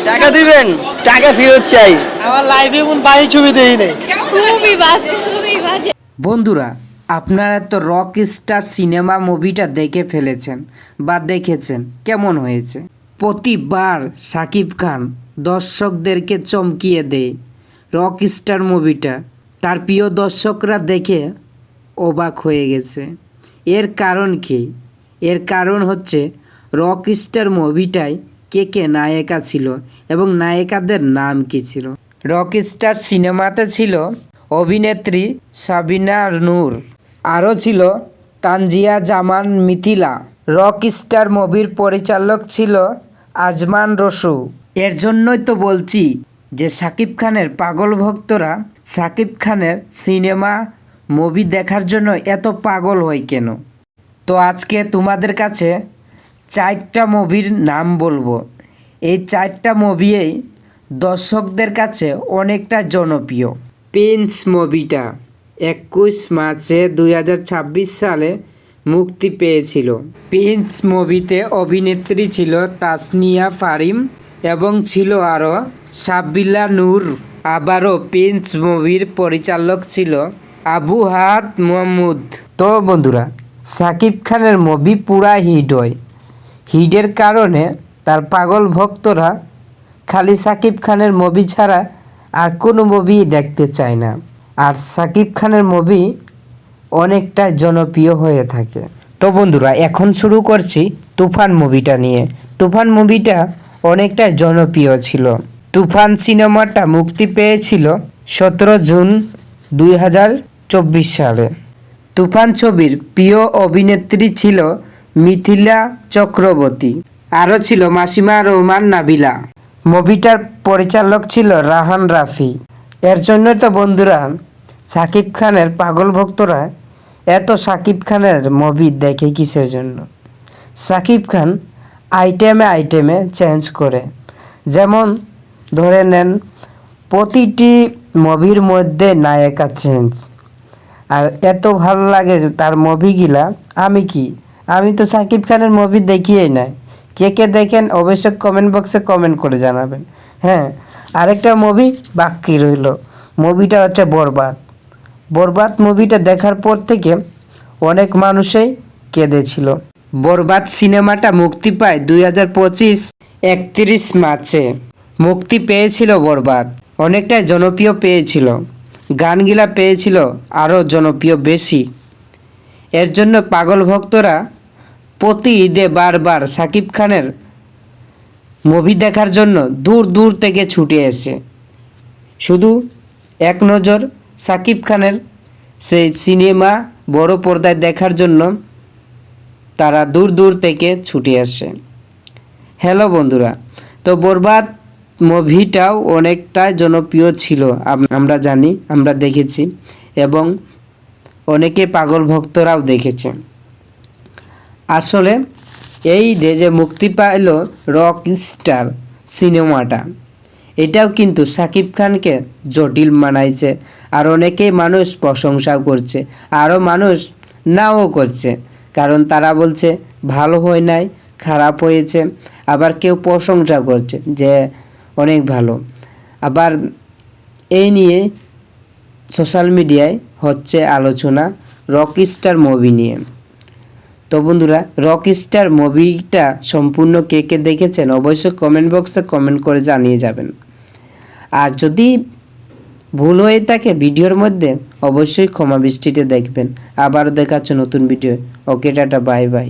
টাকা দিবেন, টাকা ফেরত চাই। আমার লাইভে কোন বাজে ছবি দেই নাই, খুবই বাজে, খুবই বাজে। বন্ধুরা, আপনারা তো রক স্টার সিনেমা মুভিটা দেখে ফেলেছেন বা দেখেছেন, কেমন হয়েছে? প্রতিবার শাকিব খান দর্শকদেরকে চমকিয়ে দেয়। রক স্টার মুভিটা তার প্রিয় দর্শকরা দেখে অবাক হয়ে গেছে। এর কারণ কি? এর কারণ হচ্ছে রক স্টার মুভিটায় কে কে নায়িকা ছিল এবং নায়িকাদের নাম কি ছিল। রক স্টার সিনেমাতে ছিল অভিনেত্রী সাবিনা নূর, আরও ছিল তানজিয়া জামান মিথিলা। রক স্টার মুভির পরিচালক ছিল আজমান রসু। এর জন্যই তো বলছি যে শাকিব খানের পাগল ভক্তরা শাকিব খানের সিনেমা মুভি দেখার জন্য এত পাগল হয় কেন। তো আজকে তোমাদের কাছে 4টা মুভির নাম বলবো। এই 4টা মুভিই দর্শকদের কাছে অনেকটা জনপ্রিয়। প্রিন্স মুভিটা 21 মার্চে 2026 সালে মুক্তি পেয়েছিল। প্রিন্স মুভিতে অভিনেত্রী ছিল তাসনিয়া ফারিম এবং ছিল আরও সাবিলা নূর। আবারও প্রিন্স মুভির পরিচালক ছিল আবু হায়াত মুহাম্মদ। তো বন্ধুরা, শাকিব খানের মুভি পুরা হিট হয়। হিটের কারণে তার পাগল ভক্তরা খালি শাকিব খানের মুভি ছাড়া আর কোনো মুভি দেখতে চায় না। আর শাকিব খানের মুভি অনেকটা জনপ্রিয় হয়ে থাকে। তো বন্ধুরা, এখন শুরু করছি তুফান মুভিটা নিয়ে। তুফান মুভিটা অনেকটা জনপ্রিয় ছিল। তুফান সিনেমাটা মুক্তি পেয়েছিল 17 জুন 2024 সালে। তুফান ছবির প্রিয় অভিনেত্রী ছিল মিথিলা চক্রবর্তী, আরও ছিল মাসিমা রহমান নাবিলা। মুভিটার পরিচালক ছিল রাহান রাফি। এর জন্য তো বন্ধুরা শাকিব খানের পাগল ভক্তরা এত শাকিব খানের মুভি দেখে কিসের জন্য? শাকিব খান আইটেমে আইটেমে চেঞ্জ করে। যেমন ধরে নেন, প্রতিটি মুভির মধ্যে নায়িকা চেঞ্জ। আর এত ভালো লাগে তার মুভিগুলা। আমি তো শাকিব খানের মুভি দেখিই নাই। কে কে দেখেন অবশ্যই কমেন্ট বক্সে কমেন্ট করে জানাবেন। হ্যাঁ, আরেকটা মুভি বাকি রইল, মুভিটা হচ্ছে বরবাদ। বরবাদ মুভিটা দেখার পর থেকে অনেক মানুষই কেঁদেছিল। বরবাদ সিনেমাটা মুক্তি পায় 2025 31 মার্চে মুক্তি পেয়েছিল। বরবাদ অনেকটাই জনপ্রিয় পেয়েছিল, গানগুলা পেয়েছিল আরও জনপ্রিয় বেশি। এর জন্য পাগল ভক্তরা প্রতি ঈদে বারবার শাকিব খানের মুভি দেখার জন্য দূর দূর থেকে ছুটে আসে। শুধু এক নজর শাকিব খানের সেই সিনেমা বড় পর্দায় দেখার জন্য তারা দূর দূর থেকে ছুটে আসে। হ্যালো বন্ধুরা, তো বরবাদ মুভিটাও অনেকটা জনপ্রিয় ছিল, আমরা জানি, আমরা দেখেছি এবং অনেকে পাগল ভক্তরাও দেখেছে। আসলে এই যে মুক্তি পাইল রক স্টার সিনেমাটা, এটাও কিন্তু শাকিব খানকে জটিল মানাইছে। আর অনেকেই মানুষ প্রশংসাও করছে, আরও মানুষ নাও করছে, কারণ তারা বলছে ভালো হয় নাই, খারাপ হয়েছে। আবার কেউ প্রশংসা করছে যে অনেক ভালো। আবার এই নিয়ে সোশ্যাল মিডিয়ায় হচ্ছে আলোচনা রক স্টার মুভি নিয়ে। তো বন্ধুরা, রক স্টার মুভিটা সম্পূর্ণ কে কে দেখেছেন অবশ্যই কমেন্ট বক্সে কমেন্ট করে জানিয়ে যাবেন। আর যদি ভুল হয়ে থাকে ভিডিওর মধ্যে অবশ্যই ক্ষমা দৃষ্টিতে দেখবেন। আবার দেখাচ্ছে নতুন ভিডিও। ওকে, টাটা, বাই বাই।